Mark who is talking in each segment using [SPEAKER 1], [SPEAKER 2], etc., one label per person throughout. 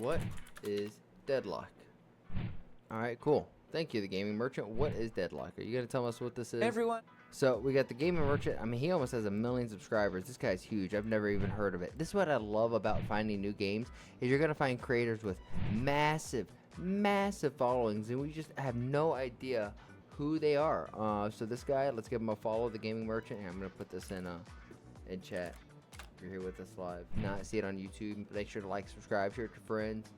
[SPEAKER 1] What is Deadlock? Alright, cool. Thank you, the Gaming Merchant. What is Deadlock? Are you going to tell us what this is?
[SPEAKER 2] Everyone.
[SPEAKER 1] So, we got the Gaming Merchant. I mean, he almost has 1 million subscribers. This guy's huge. I've never even heard of it. This is what I love about finding new games, is you're going to find creators with massive followings, and we just have no idea who they are. So this guy, let's give him a follow, the Gaming Merchant. Here, I'm going to put this in chat. You're here with us live. Not see it on YouTube. Make sure to like, subscribe, share it to friends.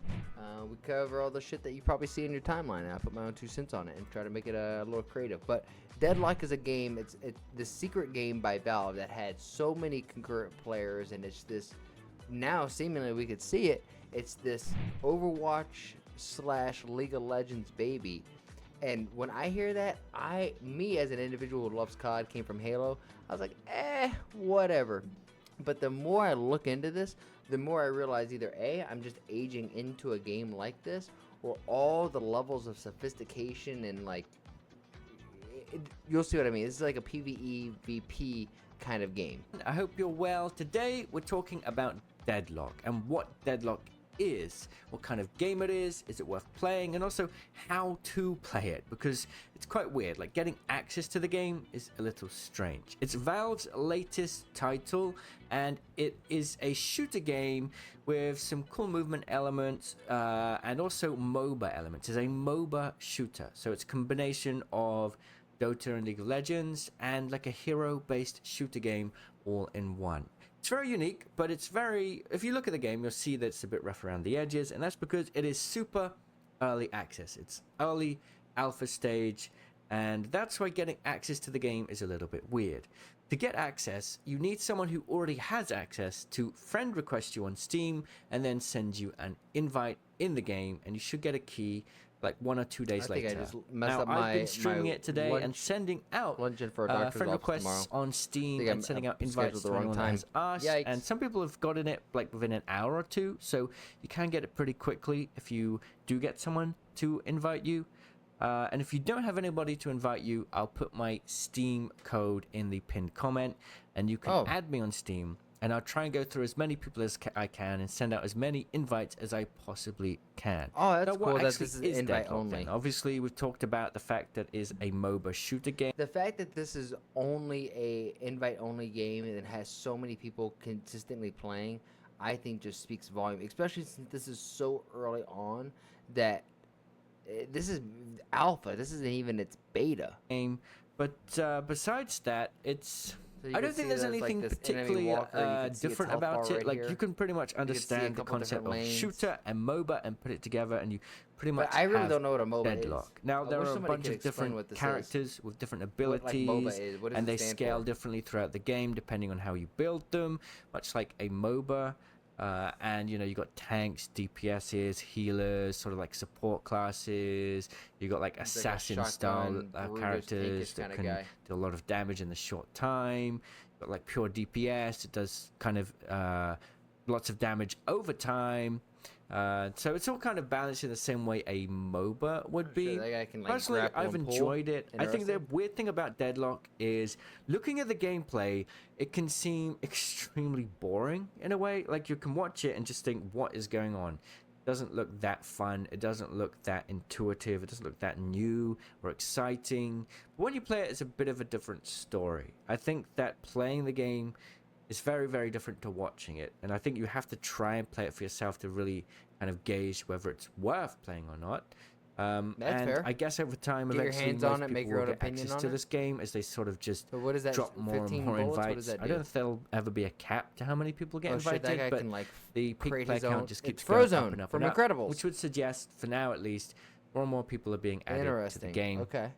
[SPEAKER 1] We cover all the shit that you probably see in your timeline. I put my own 2 cents on it and try to make it a little creative. But Deadlock is a game. It's the secret game by Valve that had so many concurrent players, and it's this. Now seemingly we could see it. It's this Overwatch / League of Legends baby. And when I hear that, me as an individual who loves COD, came from Halo, I was like, whatever. But the more I look into this, the more I realize either A, I'm just aging into a game like this, or all the levels of sophistication and you'll see what I mean. This is like a PvE VP kind of game.
[SPEAKER 2] I hope you're well. Today we're talking about Deadlock and what Deadlock is, what kind of game it is it worth playing, and also how to play it, because it's quite weird. Like, getting access to the game is a little strange. It's Valve's latest title, and it is a shooter game with some cool movement elements and also MOBA elements. It's a MOBA shooter, so it's a combination of Dota and League of Legends and like a hero-based shooter game all in one. It's very unique, but it's very, if you look at the game, you'll see that it's a bit rough around the edges, and that's because it is super early access. It's early alpha stage, and that's why getting access to the game is a little bit weird. To get access, you need someone who already has access to friend request you on Steam and then send you an invite in the game, and you should get a key like 1 or 2 days later.
[SPEAKER 1] I just messed up
[SPEAKER 2] I've been streaming it today and sending out friend requests on Steam and sending out invites to anyone that has asked.
[SPEAKER 1] Yikes.
[SPEAKER 2] And some people have gotten it like within an hour or two, so you can get it pretty quickly if you do get someone to invite you. And if you don't have anybody to invite you, I'll put my Steam code in the pinned comment, and you can add me on Steam. And I'll try and go through as many people as I can and send out as many invites as I possibly can.
[SPEAKER 1] Oh, that's cool that this is invite only.
[SPEAKER 2] Then? Obviously, we've talked about the fact that it is a MOBA shooter game.
[SPEAKER 1] The fact that this is only a invite-only game and has so many people consistently playing, I think just speaks volume, especially since this is so early on that this is alpha. This isn't even its beta.
[SPEAKER 2] But besides that, it's...
[SPEAKER 1] So
[SPEAKER 2] I don't think there's anything particularly different about it. Like, you can pretty much understand the concept of shooter and MOBA and put it together, and you pretty much
[SPEAKER 1] I really don't know what a MOBA
[SPEAKER 2] Deadlock.
[SPEAKER 1] is.
[SPEAKER 2] Now, there are a bunch of different characters with different abilities, and they scale differently throughout the game depending on how you build them, much like a MOBA. And you got tanks, DPSs, healers, sort of like support classes. You got like assassin style characters that can do a lot of damage in the short time. You got like pure DPS. It does kind of lots of damage over time. So it's all kind of balanced in the same way a MOBA would be. Personally, I've enjoyed it. I think the weird thing about Deadlock is looking at the gameplay, it can seem extremely boring in a way. Like, you can watch it and just think, what is going on? It doesn't look that fun. It doesn't look that intuitive. It doesn't look that new or exciting. But when you play it, it's a bit of a different story. I think that playing the game is very, very different to watching it, and I think you have to try and play it for yourself to really kind of gauge whether it's worth playing or not.
[SPEAKER 1] That's fair.
[SPEAKER 2] I guess over time,
[SPEAKER 1] get
[SPEAKER 2] eventually,
[SPEAKER 1] your hands
[SPEAKER 2] most
[SPEAKER 1] on it,
[SPEAKER 2] people
[SPEAKER 1] make your
[SPEAKER 2] will
[SPEAKER 1] own
[SPEAKER 2] get
[SPEAKER 1] opinion
[SPEAKER 2] access
[SPEAKER 1] on
[SPEAKER 2] to
[SPEAKER 1] it.
[SPEAKER 2] this game as they sort of just
[SPEAKER 1] So what is that,
[SPEAKER 2] drop more and
[SPEAKER 1] 15
[SPEAKER 2] more
[SPEAKER 1] bullets? What
[SPEAKER 2] invites.
[SPEAKER 1] does that
[SPEAKER 2] I don't know if there'll ever be a cap to how many people get invited,
[SPEAKER 1] that guy
[SPEAKER 2] but
[SPEAKER 1] can, like,
[SPEAKER 2] the peak
[SPEAKER 1] create
[SPEAKER 2] player
[SPEAKER 1] his own.
[SPEAKER 2] count just keeps
[SPEAKER 1] It's
[SPEAKER 2] going
[SPEAKER 1] Frozone
[SPEAKER 2] up and up
[SPEAKER 1] from
[SPEAKER 2] and up,
[SPEAKER 1] Incredibles.
[SPEAKER 2] which would suggest, for now at least, more and more people are being added to the game.
[SPEAKER 1] Okay.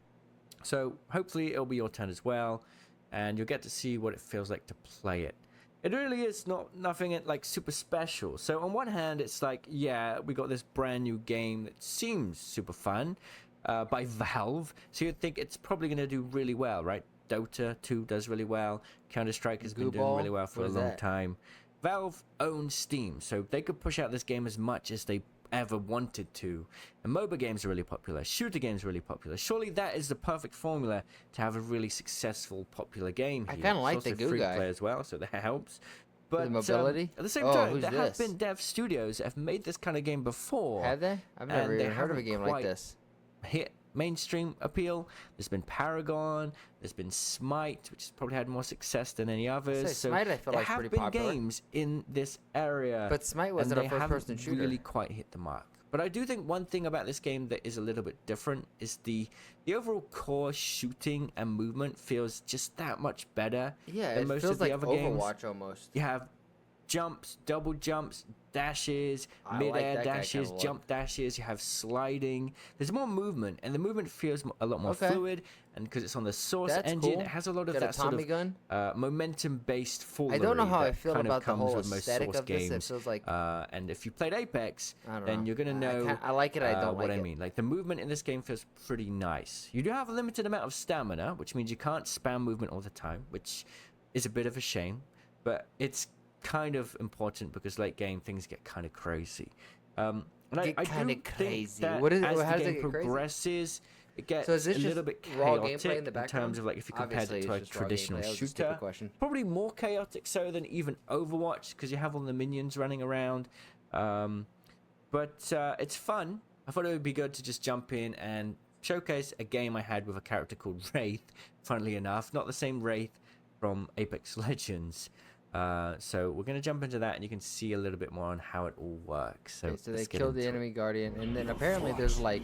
[SPEAKER 2] So hopefully it'll be your turn as well, and you'll get to see what it feels like to play it. It really is nothing like super special. So on one hand, it's like, yeah, we got this brand new game that seems super fun by Valve. So you'd think it's probably going to do really well, right? Dota 2 does really well. Counter-Strike has been doing really well for a long time. Valve owns Steam, so they could push out this game as much as they ever wanted to. And MOBA games are really popular. Shooter games are really popular. Surely that is the perfect formula to have a really successful, popular game here.
[SPEAKER 1] I kind of like the
[SPEAKER 2] It's
[SPEAKER 1] goo
[SPEAKER 2] also free to
[SPEAKER 1] guy.
[SPEAKER 2] play as well, so that helps. But
[SPEAKER 1] the mobility.
[SPEAKER 2] At the same time, there have been dev studios that have made this kind of game before.
[SPEAKER 1] Have they? I've never even heard of a game like this.
[SPEAKER 2] Hit mainstream appeal. There's been Paragon. There's been Smite, which has probably had more success than any others. So
[SPEAKER 1] Smite, I feel like, is pretty popular.
[SPEAKER 2] There have been games in this area,
[SPEAKER 1] but Smite wasn't a first-person shooter.
[SPEAKER 2] Really quite hit the mark. But I do think one thing about this game that is a little bit different is the overall core shooting and movement feels just that much better.
[SPEAKER 1] Yeah,
[SPEAKER 2] than most of the other games.
[SPEAKER 1] Overwatch almost.
[SPEAKER 2] You have jumps, double jumps, dashes, mid-air dashes, jump dashes. You have sliding. There's more movement, and the movement feels a lot more fluid. And because it's on the Source engine, it has a lot of that sort of momentum-based foolery.
[SPEAKER 1] I don't know how I feel
[SPEAKER 2] kind
[SPEAKER 1] about
[SPEAKER 2] of
[SPEAKER 1] the whole
[SPEAKER 2] comes with most
[SPEAKER 1] aesthetic
[SPEAKER 2] Source
[SPEAKER 1] of this.
[SPEAKER 2] games.
[SPEAKER 1] It feels like,
[SPEAKER 2] and if you played Apex, then you're gonna know.
[SPEAKER 1] I like it. I don't
[SPEAKER 2] what
[SPEAKER 1] like
[SPEAKER 2] I mean. Like the movement in this game feels pretty nice. You do have a limited amount of stamina, which means you can't spam movement all the time, which is a bit of a shame. But it's kind of important because late game things get kind of crazy. And I do think that as the game progresses, it gets a little bit chaotic in terms of like if you compare it to a traditional shooter. Probably more chaotic so than even Overwatch because you have all the minions running around. But it's fun. I thought it would be good to just jump in and showcase a game I had with a character called Wraith. Funnily enough, not the same Wraith from Apex Legends. So we're going to jump into that and you can see a little bit more on how it all works. So,
[SPEAKER 1] so they killed the enemy guardian and then apparently there's like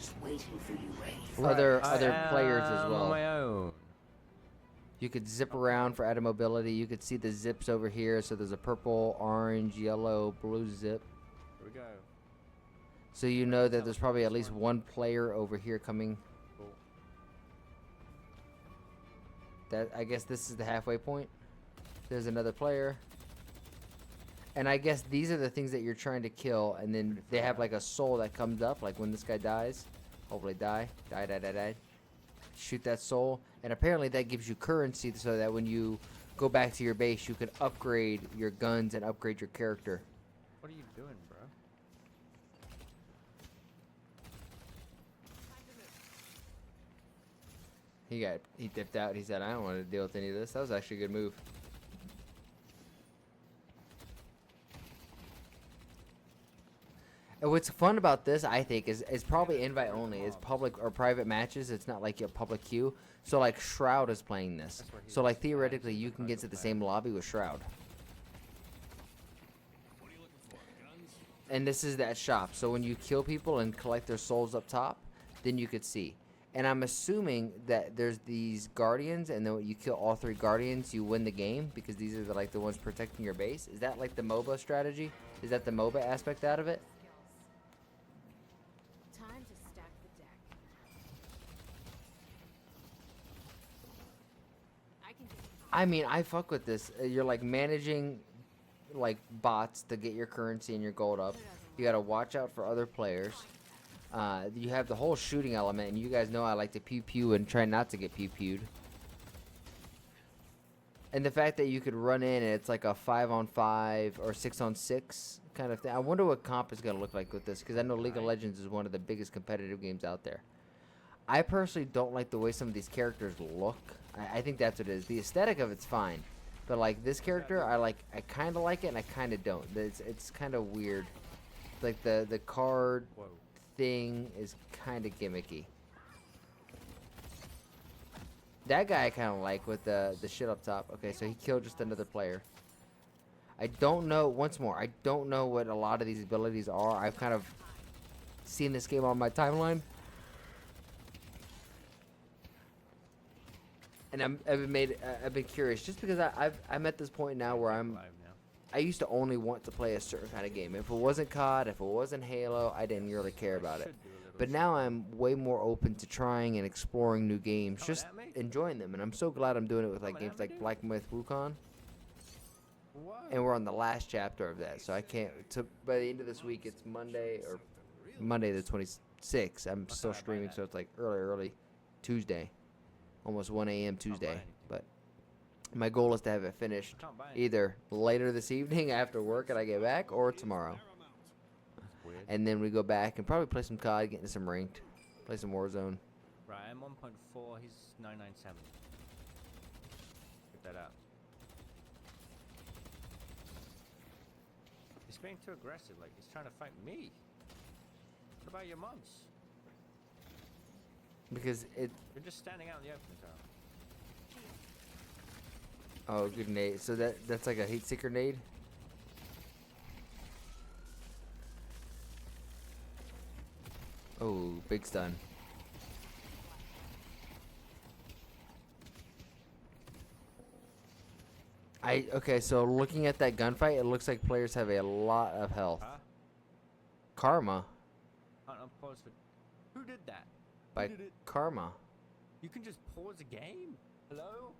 [SPEAKER 1] other players as well.
[SPEAKER 2] On my own.
[SPEAKER 1] You could zip around for added mobility. You could see the zips over here. So there's a purple, orange, yellow, blue zip.
[SPEAKER 2] Here we go.
[SPEAKER 1] So you know that there's probably at least one player over here coming. That I guess this is the halfway point. There's another player. And I guess these are the things that you're trying to kill. And then they have like a soul that comes up. Like when this guy dies. Hopefully die. Die. Shoot that soul. And apparently that gives you currency so that when you go back to your base, you can upgrade your guns and upgrade your character.
[SPEAKER 2] What are you doing, bro?
[SPEAKER 1] He dipped out. He said, I don't want to deal with any of this. That was actually a good move. And what's fun about this, I think, is probably invite only. It's public or private matches. It's not like a public queue. So, like, Shroud is playing this. So, like, theoretically, you can get to the same lobby with Shroud. And this is that shop. So, when you kill people and collect their souls up top, then you could see. And I'm assuming that there's these guardians, and then when you kill all 3 guardians, you win the game, because these are the ones protecting your base. Is that like the MOBA strategy? Is that the MOBA aspect out of it? I mean, I fuck with this. You're like managing like bots to get your currency and your gold up. You gotta watch out for other players. You have the whole shooting element, and you guys know I like to pew pew and try not to get pew pewed. And the fact that you could run in and it's like a 5-on-5 or 6-on-6 kind of thing. I wonder what comp is gonna look like with this, because I know League of Legends is one of the biggest competitive games out there. I personally don't like the way some of these characters look. I think that's what it is. The aesthetic of it's fine, but like this character, I kind of like it and I kind of don't. It's kind of weird. Like the card thing is kind of gimmicky. That guy I kind of like with the shit up top. Okay, so he killed just another player. I don't know. Once more, I don't know what a lot of these abilities are. I've kind of seen this game on my timeline. And I've been curious, just because I'm at this point now where I used to only want to play a certain kind of game. If it wasn't COD, if it wasn't Halo, I didn't really care about it. But now I'm way more open to trying and exploring new games, just enjoying them. And I'm so glad I'm doing it with like games like Black Myth Wukong. And we're on the last chapter of that, so I can't. By the end of this week, it's Monday the 26th. I'm still streaming, so it's like early Tuesday. Almost 1 a.m. Tuesday, but my goal is to have it finished either later this evening after work and I get back, or tomorrow. And then we go back and probably play some COD, get into some ranked, play some Warzone.
[SPEAKER 2] Right, I'm 1.4, he's 997. Get that out. being too aggressive. Like, he's trying to fight me. What about your mods?
[SPEAKER 1] Because
[SPEAKER 2] You're just standing out in the open, Carl.
[SPEAKER 1] Oh, good nade. So that's like a heat seeker nade? Oh, big stun. Okay, so looking at that gunfight, it looks like players have a lot of health.
[SPEAKER 2] Huh?
[SPEAKER 1] Karma.
[SPEAKER 2] Unpause for... Who did that?
[SPEAKER 1] By
[SPEAKER 2] Who did it?
[SPEAKER 1] Karma.
[SPEAKER 2] You can just pause a game? Hello?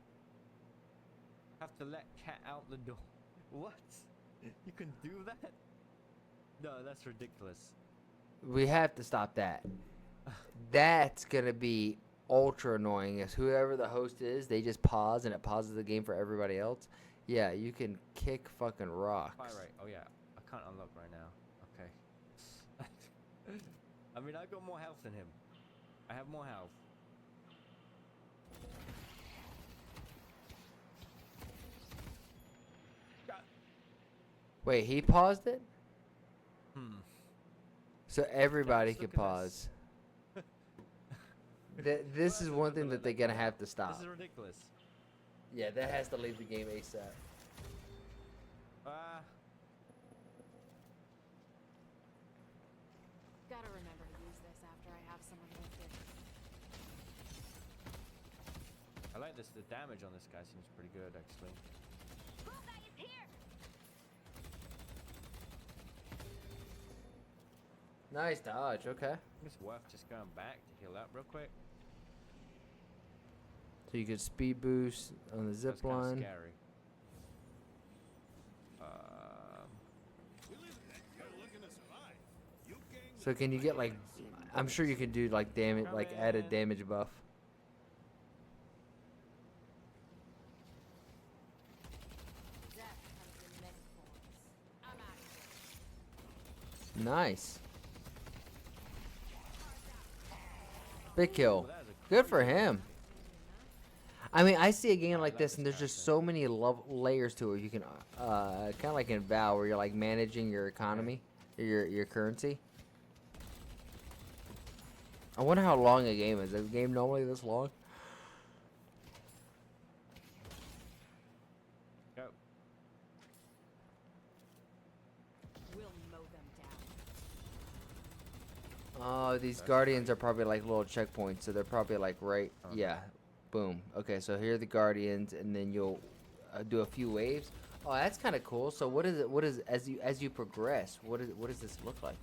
[SPEAKER 2] Have to let cat out the door. What? You can do that? No, that's ridiculous.
[SPEAKER 1] We have to stop that. That's gonna be ultra annoying. As whoever the host is, they just pause and it pauses the game for everybody else. Yeah, you can kick fucking rocks.
[SPEAKER 2] Right. Oh yeah, I can't unlock right now. Okay. I mean, I got more health than him. I have more health.
[SPEAKER 1] Wait, he paused it? So everybody
[SPEAKER 2] Look
[SPEAKER 1] could
[SPEAKER 2] at
[SPEAKER 1] pause. This is one thing that they're gonna have to stop.
[SPEAKER 2] This is ridiculous.
[SPEAKER 1] Yeah, that has to leave the game ASAP.
[SPEAKER 3] Gotta remember to use this after I have someone lifted.
[SPEAKER 2] I like this. The damage on this guy seems pretty good, actually.
[SPEAKER 3] Bullseye is here!
[SPEAKER 1] Nice dodge, okay.
[SPEAKER 2] It's worth just going back to heal up real quick.
[SPEAKER 1] So you could speed boost on the zip
[SPEAKER 2] That's kinda
[SPEAKER 1] line.
[SPEAKER 2] scary.
[SPEAKER 1] So can you get like, I'm sure you can do like damage, like added damage buff.
[SPEAKER 3] Death comes in many forms. I'm out of here.
[SPEAKER 1] Nice. Big kill. Good for him. I mean, I see a game like this, and there's just so many layers to it. You can, kind of like in Val, where you're like managing your economy, your currency. I wonder how long a game is. Is a game normally this long?
[SPEAKER 2] Go.
[SPEAKER 3] We'll mow them down.
[SPEAKER 1] Oh, these guardians are probably like little checkpoints, so they're probably like right. Yeah, boom. Okay, so here are the guardians, and then you'll do a few waves. Oh, that's kind of cool. So what is it? What is as you progress? What does this look like?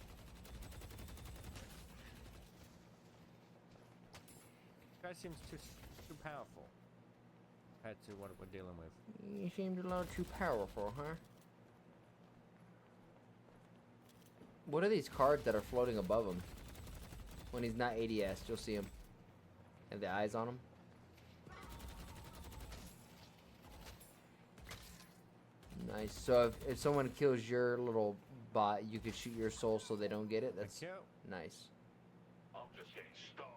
[SPEAKER 2] Guy seems too powerful compared to what we're dealing with.
[SPEAKER 1] You seemed a little too powerful, huh? What are these cards that are floating above him? When he's not ADS, you'll see him. Have the eyes on him. Nice. So if someone kills your little bot, you could shoot your soul so they don't get it. That's nice.
[SPEAKER 4] I'm just getting started.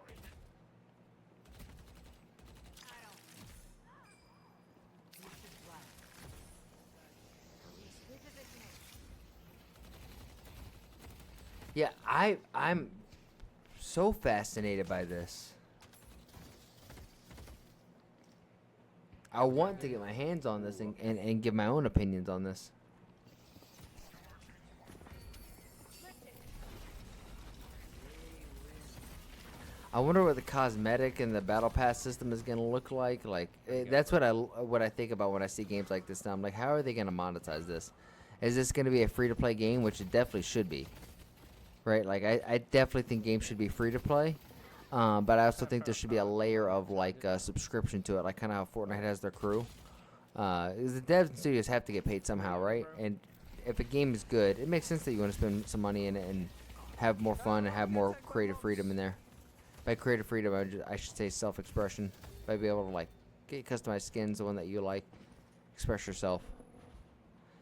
[SPEAKER 1] Yeah, I'm so fascinated by this. I want to get my hands on this and give my own opinions on this. I wonder what the cosmetic and the battle pass system is gonna look like. Like that's what I think about when I see games like this. Now I'm like, how are they gonna monetize this? Is this gonna be a free to play game, which it definitely should be, right? Like I definitely think games should be free to play, but I also think there should be a layer of like a subscription to it, like kind of how Fortnite has their crew. The devs and studios have to get paid somehow, right? And if a game is good, it makes sense that you want to spend some money in it and have more fun and have more creative freedom in there. By creative freedom, I should say self-expression. By being able to like get customized skins, the one that you like, express yourself.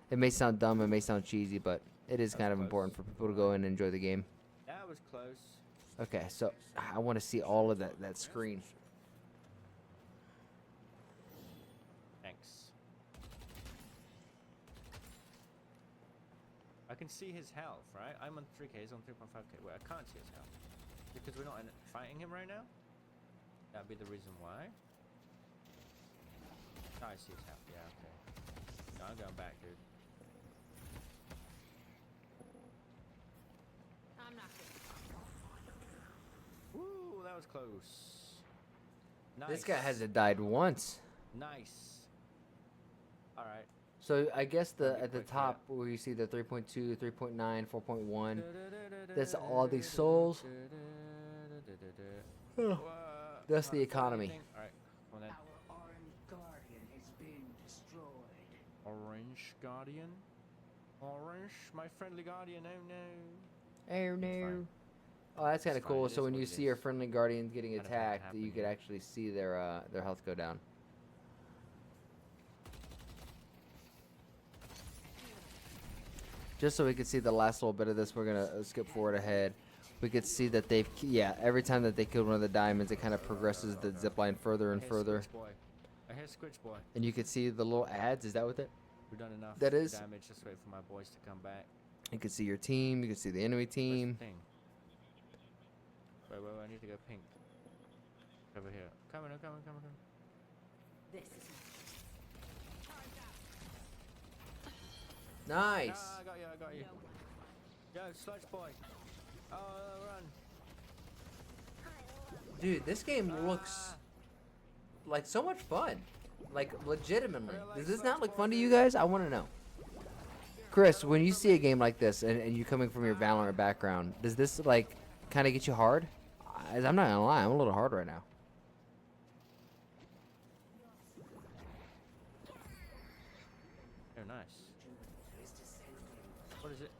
[SPEAKER 1] It may sound dumb, it may sound cheesy, but it is kind of important for people to go in and enjoy the game.
[SPEAKER 2] That was close.
[SPEAKER 1] Okay, so I want to see all of that screen.
[SPEAKER 2] Thanks. I can see his health, right? I'm on 3k, he's on 3.5k. Wait, I can't see his health. Because we're not fighting him right now? That'd be the reason why. Oh, I see his health, yeah, okay. No, I'm going back, dude.
[SPEAKER 3] I'm not good.
[SPEAKER 2] Woo, that was close. Nice.
[SPEAKER 1] This guy hasn't died once.
[SPEAKER 2] Nice. Alright.
[SPEAKER 1] So I guess the at the
[SPEAKER 2] quick,
[SPEAKER 1] top where you see the 3.2, 3.9, 4.1, that's all these souls. That's the economy.
[SPEAKER 2] Alright, come on then.
[SPEAKER 5] Our orange guardian has been destroyed.
[SPEAKER 2] Orange Guardian? Orange? My friendly guardian, oh no.
[SPEAKER 1] Oh no. Oh, that's kind of
[SPEAKER 2] It's fine,
[SPEAKER 1] cool.
[SPEAKER 2] it
[SPEAKER 1] So
[SPEAKER 2] is
[SPEAKER 1] when
[SPEAKER 2] what
[SPEAKER 1] you
[SPEAKER 2] it
[SPEAKER 1] see your
[SPEAKER 2] is.
[SPEAKER 1] friendly guardians getting
[SPEAKER 2] Kind of
[SPEAKER 1] attacked, you could
[SPEAKER 2] happening.
[SPEAKER 1] actually see their health go down. Just so we could see the last little bit of this, we're gonna skip forward ahead. We could see that they've, yeah, every time that they kill one of the diamonds, it kind of progresses the zip line further and further.
[SPEAKER 2] I hear Squitch Boy.
[SPEAKER 1] And you can see the little ads. Is that what that?
[SPEAKER 2] We've done enough
[SPEAKER 1] That is-
[SPEAKER 2] damage. Just wait for my boys to come back.
[SPEAKER 1] You can see your team. You can see the enemy
[SPEAKER 2] Where's the
[SPEAKER 1] team.
[SPEAKER 2] thing? Wait, I need to go pink. Over here. Coming.
[SPEAKER 3] This is
[SPEAKER 1] Nice.
[SPEAKER 2] Ah, I got you.
[SPEAKER 3] no
[SPEAKER 2] Yo, Sludge Boy. Oh, run.
[SPEAKER 1] Dude, this game looks like so much fun. Like, legitimately. Does this not look fun to you guys? I want to know. Chris, when you see a game like this and you coming from your Valorant background, does this, like, kind of get you hard? I'm not going to lie. I'm a little hard right now.
[SPEAKER 2] Oh, nice. What is it?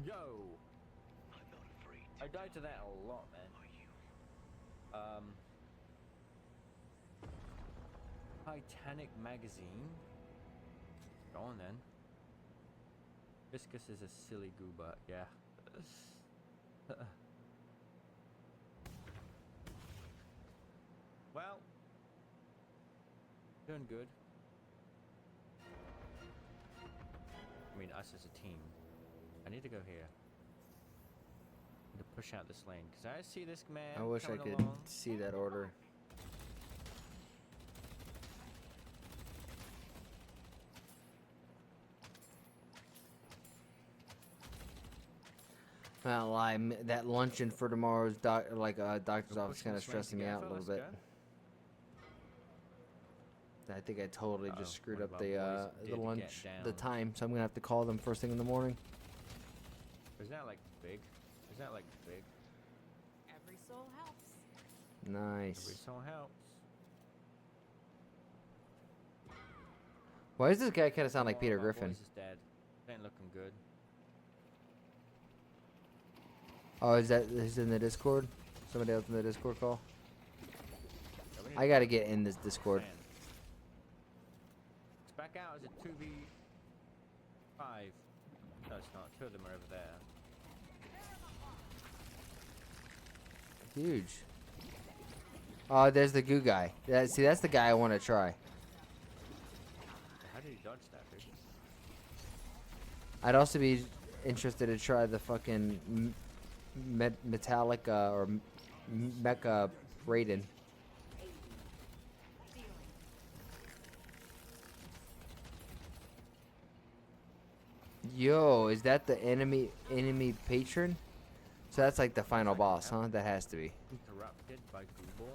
[SPEAKER 2] Yo!
[SPEAKER 4] I'm not afraid.
[SPEAKER 2] I died to that a lot, man. Titanic magazine. Go on then. Viscous is a silly goober, yeah. Well, doing good. I mean, us as a team. I need to go here. To push out this lane, because I see this man.
[SPEAKER 1] I wish I
[SPEAKER 2] coming
[SPEAKER 1] could
[SPEAKER 2] along.
[SPEAKER 1] see that order. I'm not lie, that luncheon for tomorrow's doctor's
[SPEAKER 2] We're
[SPEAKER 1] office
[SPEAKER 2] pushing
[SPEAKER 1] kind of
[SPEAKER 2] this lane
[SPEAKER 1] stressing me out a
[SPEAKER 2] together,
[SPEAKER 1] little
[SPEAKER 2] let's
[SPEAKER 1] bit.
[SPEAKER 2] go.
[SPEAKER 1] I think I totally
[SPEAKER 2] Uh-oh,
[SPEAKER 1] just screwed
[SPEAKER 2] one
[SPEAKER 1] up
[SPEAKER 2] of our boys
[SPEAKER 1] the
[SPEAKER 2] did
[SPEAKER 1] lunch,
[SPEAKER 2] get
[SPEAKER 1] the
[SPEAKER 2] down.
[SPEAKER 1] time, so I'm gonna have to call them first thing in the morning.
[SPEAKER 2] Is that like big? Is that like big?
[SPEAKER 3] every soul helps.
[SPEAKER 1] Nice.
[SPEAKER 2] Every soul helps.
[SPEAKER 1] Why does this guy kind of sound like
[SPEAKER 2] One
[SPEAKER 1] Peter
[SPEAKER 2] of our
[SPEAKER 1] Griffin?
[SPEAKER 2] boys is dead. Ain't looking good.
[SPEAKER 1] Oh, is in the Discord? Somebody else in the Discord call?
[SPEAKER 2] Yeah, we need
[SPEAKER 1] I
[SPEAKER 2] to
[SPEAKER 1] gotta get in this Discord.
[SPEAKER 2] stand. It's back out as a 2v5. No, it's not. Two of them are over there.
[SPEAKER 1] Huge. Oh, there's the goo guy. See, that's the guy I want to try.
[SPEAKER 2] How did he dodge that, dude?
[SPEAKER 1] I'd also be interested to try the fucking metallic or mecha Raiden. Yo, is that the enemy patron? So that's like the final boss, huh? That has to be.
[SPEAKER 2] Interrupted by Google.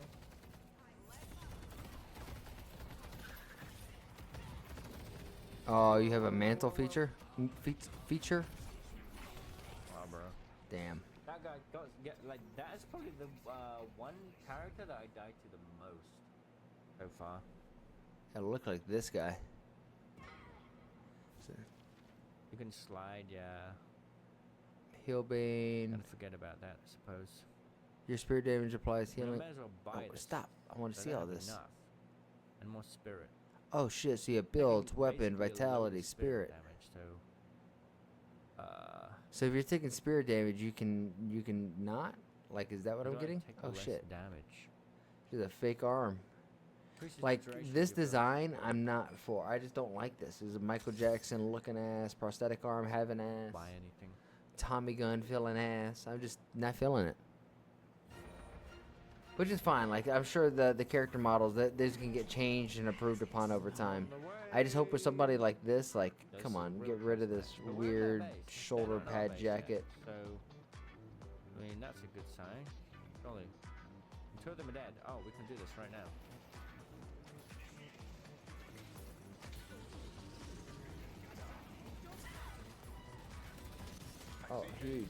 [SPEAKER 1] Oh, you have a mantle feature? Feature?
[SPEAKER 2] Wow, bro.
[SPEAKER 1] Damn.
[SPEAKER 2] That guy got like that is probably the one character that I died to the most so far.
[SPEAKER 1] It'll look like this guy. So,
[SPEAKER 2] You can slide, yeah.
[SPEAKER 1] Healbane.
[SPEAKER 2] Gotta forget about that, I suppose.
[SPEAKER 1] Your spirit damage applies
[SPEAKER 2] Well, I
[SPEAKER 1] healing.
[SPEAKER 2] may as well
[SPEAKER 1] Oh,
[SPEAKER 2] buy this.
[SPEAKER 1] stop. I want to
[SPEAKER 2] but
[SPEAKER 1] see
[SPEAKER 2] don't
[SPEAKER 1] all
[SPEAKER 2] have
[SPEAKER 1] this.
[SPEAKER 2] Enough. And more spirit.
[SPEAKER 1] Oh shit, so you have
[SPEAKER 2] They can
[SPEAKER 1] builds, weapon,
[SPEAKER 2] basically load
[SPEAKER 1] vitality,
[SPEAKER 2] the
[SPEAKER 1] spirit.
[SPEAKER 2] damage, so
[SPEAKER 1] So if you're taking spirit damage, you can not? Like, is that what
[SPEAKER 2] you
[SPEAKER 1] I'm
[SPEAKER 2] gotta
[SPEAKER 1] getting?
[SPEAKER 2] take
[SPEAKER 1] Oh
[SPEAKER 2] less
[SPEAKER 1] shit.
[SPEAKER 2] damage.
[SPEAKER 1] She's a fake arm. Like, this design, I'm not for. I just don't like this. This is a Michael Jackson looking ass, prosthetic arm having ass,
[SPEAKER 2] Buy anything.
[SPEAKER 1] Tommy gun feeling ass. I'm just not feeling it. Which is fine. Like, I'm sure the character models, that these can get changed and improved upon over time. I just hope with somebody like this, like, come on, get rid of this weird shoulder pad jacket.
[SPEAKER 2] So, I mean, that's a good sign. Surely. Two of them are dead. Oh, we can do this right now.
[SPEAKER 1] Oh, huge.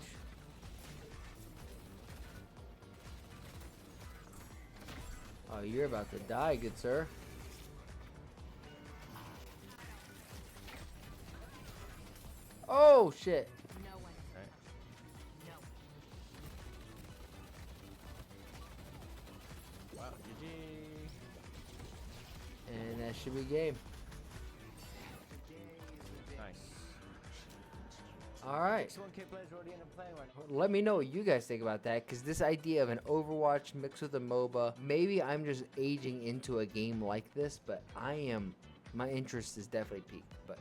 [SPEAKER 1] Oh, you're about to die, good sir. Oh, shit.
[SPEAKER 3] No one.
[SPEAKER 2] Right.
[SPEAKER 3] No.
[SPEAKER 2] Wow, GG.
[SPEAKER 1] And that should be game.
[SPEAKER 2] Nice.
[SPEAKER 1] All right.
[SPEAKER 2] Excellent kid players already in and playing right now.
[SPEAKER 1] Let me know what you guys think about that, because this idea of an Overwatch mixed with a MOBA, maybe I'm just aging into a game like this, but my interest is definitely peaked. But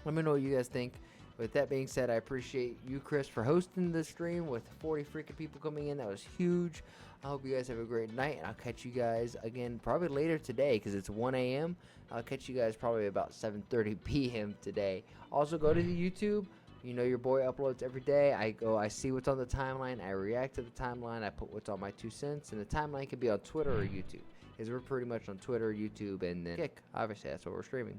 [SPEAKER 1] let me know what you guys think. With that being said, I appreciate you, Chris, for hosting this stream with 40 freaking people coming in. That was huge. I hope you guys have a great night, and I'll catch you guys again probably later today because it's 1 a.m. I'll catch you guys probably about 7:30 p.m. today. Also, go to the YouTube. You know your boy uploads every day. I see what's on the timeline. I react to the timeline. I put what's on my 2 cents, and the timeline can be on Twitter or YouTube, because we're pretty much on Twitter, YouTube, and then Kick. Obviously, that's what we're streaming.